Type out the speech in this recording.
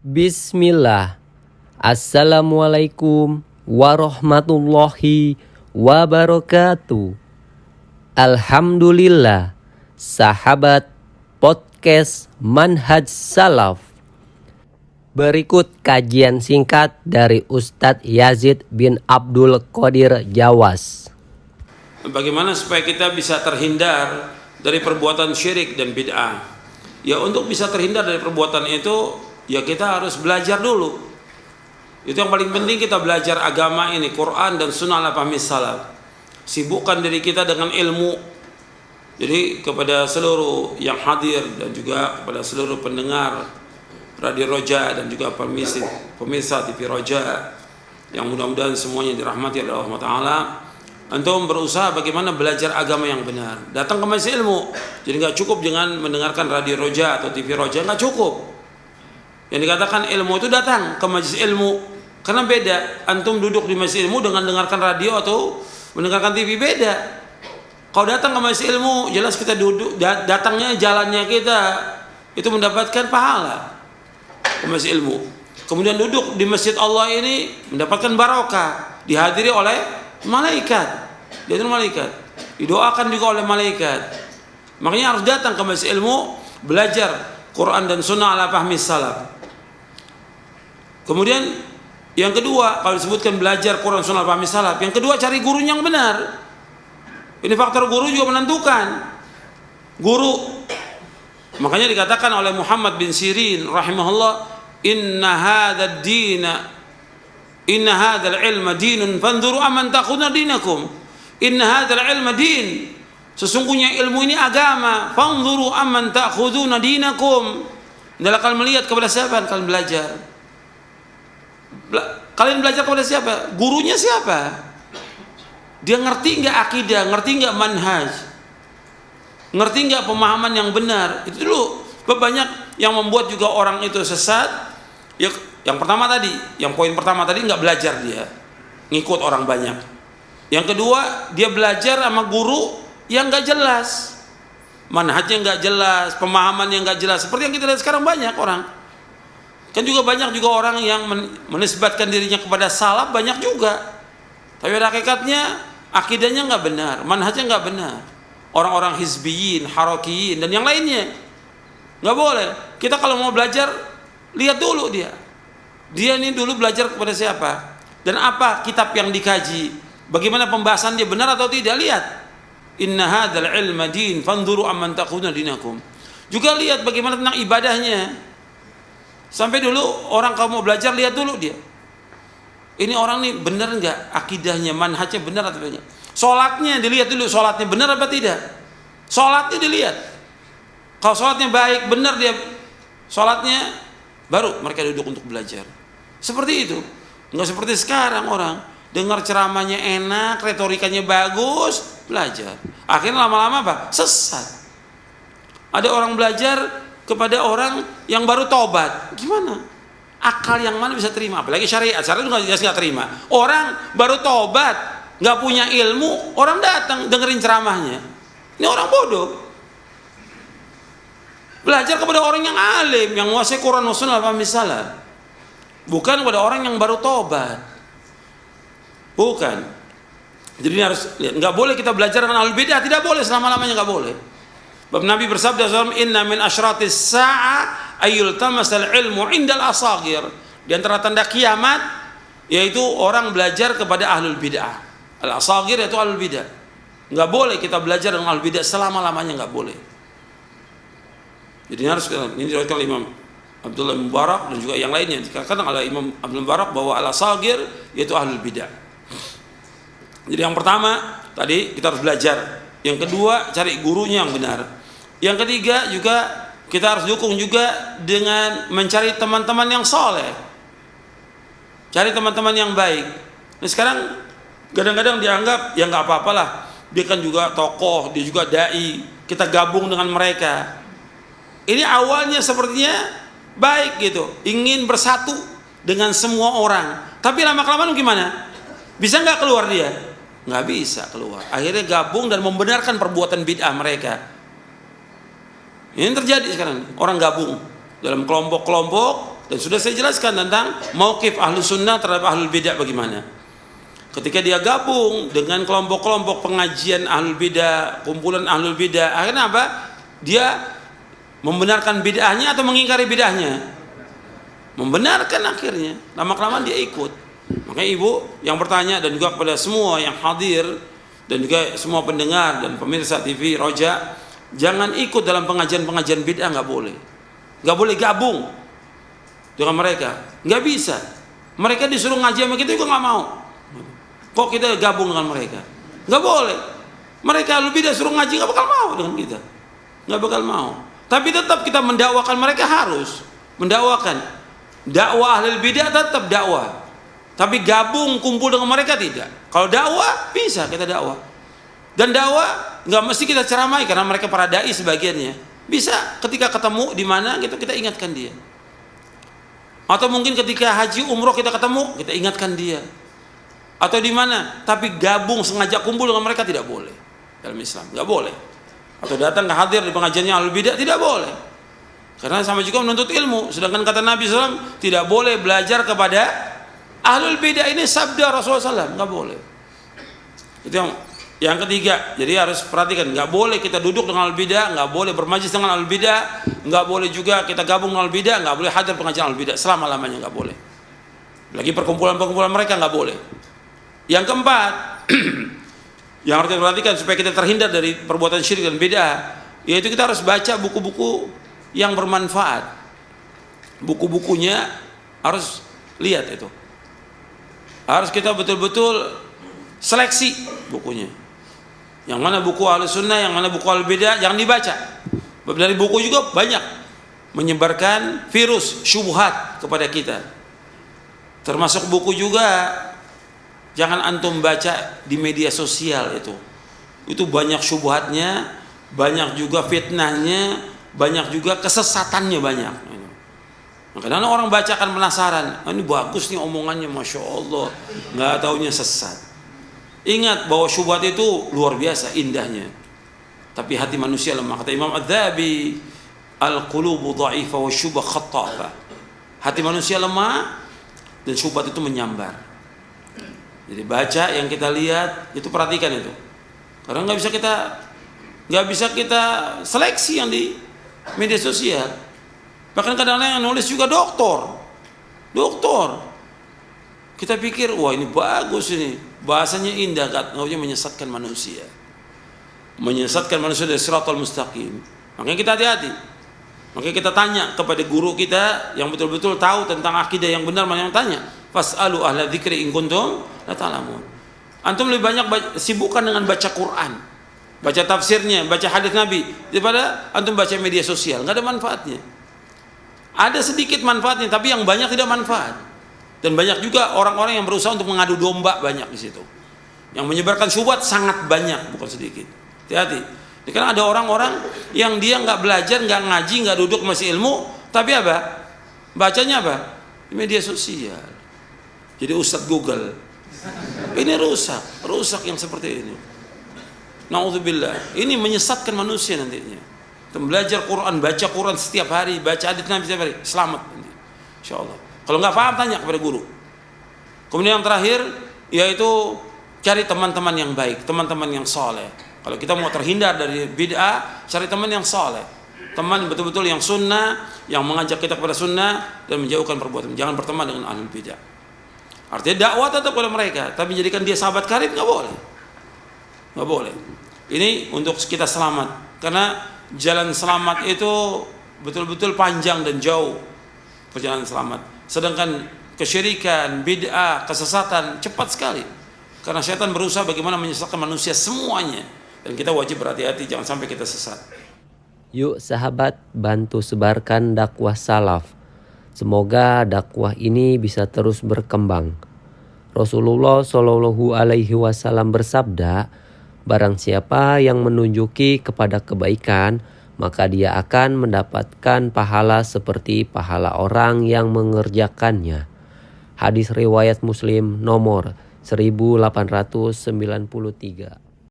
Bismillah. Assalamualaikum warahmatullahi wabarakatuh. Alhamdulillah, sahabat podcast Manhaj Salaf. Berikut kajian singkat dari Ustadz Yazid bin Abdul Qadir Jawas. Bagaimana supaya kita bisa terhindar dari perbuatan syirik dan bid'ah? Ya, untuk bisa terhindar dari perbuatan itu, ya kita harus belajar dulu. Itu yang paling penting, kita belajar agama ini, Quran dan Sunnah ala fahmi salaf. Sibukkan diri kita dengan ilmu. Jadi kepada seluruh yang hadir dan juga kepada seluruh pendengar Radio Roja dan juga pemirsa TV Roja yang mudah-mudahan semuanya dirahmati oleh Allah Ta'ala, antum berusaha bagaimana belajar agama yang benar. Datang ke majelis ilmu. Jadi nggak cukup dengan mendengarkan Radio Roja atau TV Roja, nggak cukup. Yang dikatakan ilmu itu datang ke majelis ilmu. Karena beda, antum duduk di majelis ilmu dengan dengarkan radio atau mendengarkan TV, beda. Kalau datang ke majelis ilmu, jelas kita duduk, datangnya jalannya kita itu mendapatkan pahala ke majelis ilmu. Kemudian duduk di masjid Allah ini mendapatkan barokah, dihadiri oleh malaikat. Dihadir malaikat, didoakan juga oleh malaikat. Makanya harus datang ke majelis ilmu, belajar Quran dan Sunnah ala fahmi salaf. Kemudian yang kedua, kalau disebutkan belajar Quran Sunnah fahmi salaf, yang kedua cari guru yang benar. Ini faktor guru juga menentukan. Guru, makanya dikatakan oleh Muhammad bin Sirin rahimahullah, inna hadzal ilma dinun fanzuru amman takhuduna dinakum. Inna hadzal ilma din, sesungguhnya ilmu ini agama. Fanzuru amman takhuduna dinakum, adalah kalian melihat kepada siapa kalian belajar. Kalian belajar kepada siapa? Gurunya siapa? Dia ngerti nggak akidah, ngerti nggak manhaj, ngerti nggak pemahaman yang benar. Itu dulu. Banyak yang membuat juga orang itu sesat. Ya, yang pertama tadi, yang poin pertama tadi, nggak belajar dia, ngikut orang banyak. Yang kedua, dia belajar sama guru yang nggak jelas, manhajnya nggak jelas, pemahaman yang nggak jelas. Seperti yang kita lihat sekarang banyak orang. Kan juga banyak juga orang yang menisbatkan dirinya kepada salaf, banyak juga. Tapi pada hakikatnya akidahnya nggak benar, manhajnya nggak benar. Orang-orang hizbiyin, harakiyin dan yang lainnya. Nggak boleh. Kita kalau mau belajar, lihat dulu dia. Dia ini dulu belajar kepada siapa dan apa kitab yang dikaji. Bagaimana pembahasan dia, benar atau tidak, lihat. Inna hadzal ilma din fanzuru amman takhuduna dinakum. Juga lihat bagaimana tentang ibadahnya. Sampai dulu orang kalau mau belajar, lihat dulu dia. Ini orang nih benar enggak akidahnya, manhajnya benar atau tidak. Salatnya dilihat dulu, salatnya benar apa tidak. Salatnya dilihat. Kalau salatnya baik, benar dia salatnya, baru mereka duduk untuk belajar. Seperti itu. Enggak seperti sekarang orang dengar ceramahnya enak, retorikanya bagus, belajar. Akhirnya lama-lama apa? Sesat. Ada orang belajar kepada orang yang baru tobat. Gimana? Akal yang mana bisa terima? Apalagi syariat. Syariat juga nggak terima. Orang baru tobat, nggak punya ilmu, orang datang dengerin ceramahnya. Ini orang bodoh. Belajar kepada orang yang alim, yang menguasai Quran dan Sunnah fahmi salaf. Bukan kepada orang yang baru tobat. Bukan. Jadi ini harus, nggak boleh kita belajar dengan ahlul bidah, tidak boleh, selama-lamanya nggak boleh. Bab Nabi bersabda, inna min asyratis sa'a ayyul tamasal ilmu indal asagir. Di antara tanda kiamat yaitu orang belajar kepada ahlul bid'ah. Al asagir yaitu ahlul bid'ah. Enggak boleh kita belajar dengan ahlul bid'ah, selama-lamanya enggak boleh. Jadi harus, ini diriwayatkan oleh Imam Abdullah bin Mubarak dan juga yang lainnya. Dikatakan oleh Imam Abdul Mubarak bahwa al asagir yaitu ahlul bid'ah. Jadi yang pertama tadi kita harus belajar. Yang kedua, cari gurunya yang benar. Yang ketiga juga kita harus dukung juga dengan mencari teman-teman yang soleh. Cari teman-teman yang baik. Nah sekarang kadang-kadang dianggap ya nggak apa-apalah. Dia kan juga tokoh, dia juga dai. Kita gabung dengan mereka. Ini awalnya sepertinya baik gitu, ingin bersatu dengan semua orang. Tapi lama-kelamaan gimana? Bisa nggak keluar dia? Nggak bisa keluar. Akhirnya gabung dan membenarkan perbuatan bid'ah mereka. Ini terjadi sekarang. Orang gabung dalam kelompok-kelompok Dan sudah saya jelaskan tentang mauqif ahlu sunnah terhadap ahlul bidah bagaimana. Ketika dia gabung dengan kelompok-kelompok pengajian ahlul bidah, kumpulan ahlul bidah, akhirnya apa? Dia membenarkan bid'ahnya atau mengingkari bid'ahnya? Membenarkan akhirnya. Lama-kelamaan dia ikut. Makanya ibu yang bertanya dan juga kepada semua yang hadir dan juga semua pendengar dan pemirsa TV Roja, jangan ikut dalam pengajian-pengajian bid'ah, nggak boleh. Nggak boleh gabung dengan mereka, nggak bisa. Mereka disuruh ngaji sama kita juga nggak mau. Kok kita gabung dengan mereka? Nggak boleh. Mereka lebih dah suruh ngaji nggak bakal mau dengan kita, nggak bakal mau. Tapi tetap kita mendakwakan mereka, harus mendakwakan. Dakwah ahli bidah tetap dakwah. Tapi gabung kumpul dengan mereka tidak. Kalau dakwah bisa kita dakwah. Dan dakwah nggak mesti kita ceramai karena mereka para dai sebagiannya. Bisa ketika ketemu di mana gitu kita ingatkan dia. Atau mungkin ketika haji umroh kita ketemu, kita ingatkan dia. Atau di mana? Tapi gabung sengaja kumpul dengan mereka tidak boleh dalam Islam, nggak boleh. Atau datang ke hadir di pengajiannya ahlul bidah tidak boleh. Karena sama juga menuntut ilmu. Sedangkan kata Nabi SAW tidak boleh belajar kepada ahlul bidah, ini sabda Rasulullah SAW, nggak boleh. Itu yang ketiga. Jadi harus perhatikan, nggak boleh kita duduk dengan ahlul bidah, nggak boleh bermajlis dengan ahlul bidah, nggak boleh juga kita gabung dengan ahlul bidah, nggak boleh hadir pengajian ahlul bidah selama-lamanya, nggak boleh. Lagi perkumpulan-perkumpulan mereka nggak boleh. Yang keempat, yang harus kita perhatikan supaya kita terhindar dari perbuatan syirik dan bid'ah, yaitu kita harus baca buku-buku yang bermanfaat. Buku-bukunya harus lihat itu. Harus kita betul-betul seleksi bukunya. Yang mana buku ahli sunnah, yang mana buku ahli bidah, jangan dibaca. Dari buku juga banyak menyebarkan virus syubhat kepada kita. Termasuk buku juga jangan antum baca di media sosial itu. Itu banyak syubhatnya, banyak juga fitnahnya, banyak juga kesesatannya banyak. Kadang orang baca akan penasaran, ini bagus nih omongannya, masya Allah, nggak taunya sesat. Ingat bahwa syubhat itu luar biasa indahnya, tapi hati manusia lemah. Kata Imam Adz-Dzahabi, al-qulubu dha'ifa wa syubha khattafa. Hati manusia lemah dan syubhat itu menyambar. Jadi baca yang kita lihat itu, perhatikan itu. Karena nggak bisa kita seleksi yang di media sosial. Bahkan kadang-kadang yang nulis juga doktor. Kita pikir wah ini bagus ini, bahasanya indah, katanya menyesatkan manusia. Menyesatkan manusia dari siratal mustaqim. Makanya kita hati-hati. Makanya kita tanya kepada guru kita yang betul-betul tahu tentang akidah yang benar, mana yang tanya. Fas'alu ahla dzikri in kuntum la ta'lamun. Antum lebih banyak sibukkan dengan baca Quran, baca tafsirnya, baca hadis Nabi daripada antum baca media sosial. Enggak ada manfaatnya. Ada sedikit manfaatnya, tapi yang banyak tidak manfaat. Dan banyak juga orang-orang yang berusaha untuk mengadu domba, banyak di situ. Yang menyebarkan syubhat sangat banyak, bukan sedikit. Hati-hati. Karena ada orang-orang yang dia nggak belajar, nggak ngaji, nggak duduk masih ilmu, tapi apa? Bacanya apa? Di media sosial. Jadi Ustadz Google. Ini rusak yang seperti ini. Na'udzubillah. Ini menyesatkan manusia nantinya. Belajar Quran, baca Quran setiap hari, baca hadits Nabi setiap hari, selamat nanti. Insyaallah. Kalau nggak paham tanya kepada guru. Kemudian yang terakhir yaitu cari teman-teman yang baik, teman-teman yang soleh. Kalau kita mau terhindar dari bid'ah, cari teman yang soleh, teman betul-betul yang sunnah, yang mengajak kita kepada sunnah dan menjauhkan perbuatan. Jangan berteman dengan ahlul bid'ah. Artinya dakwah tetap kepada mereka, tapi jadikan dia sahabat karib nggak boleh, nggak boleh. Ini untuk kita selamat, karena jalan selamat itu betul-betul panjang dan jauh perjalanan selamat. Sedangkan kesyirikan, bid'ah, kesesatan cepat sekali. Karena syaitan berusaha bagaimana menyesatkan manusia semuanya. Dan kita wajib berhati-hati jangan sampai kita sesat. Yuk sahabat, bantu sebarkan dakwah salaf. Semoga dakwah ini bisa terus berkembang. Rasulullah Shallallahu Alaihi Wasallam bersabda, barang siapa yang menunjuki kepada kebaikan, maka dia akan mendapatkan pahala seperti pahala orang yang mengerjakannya. Hadis riwayat Muslim nomor 1893.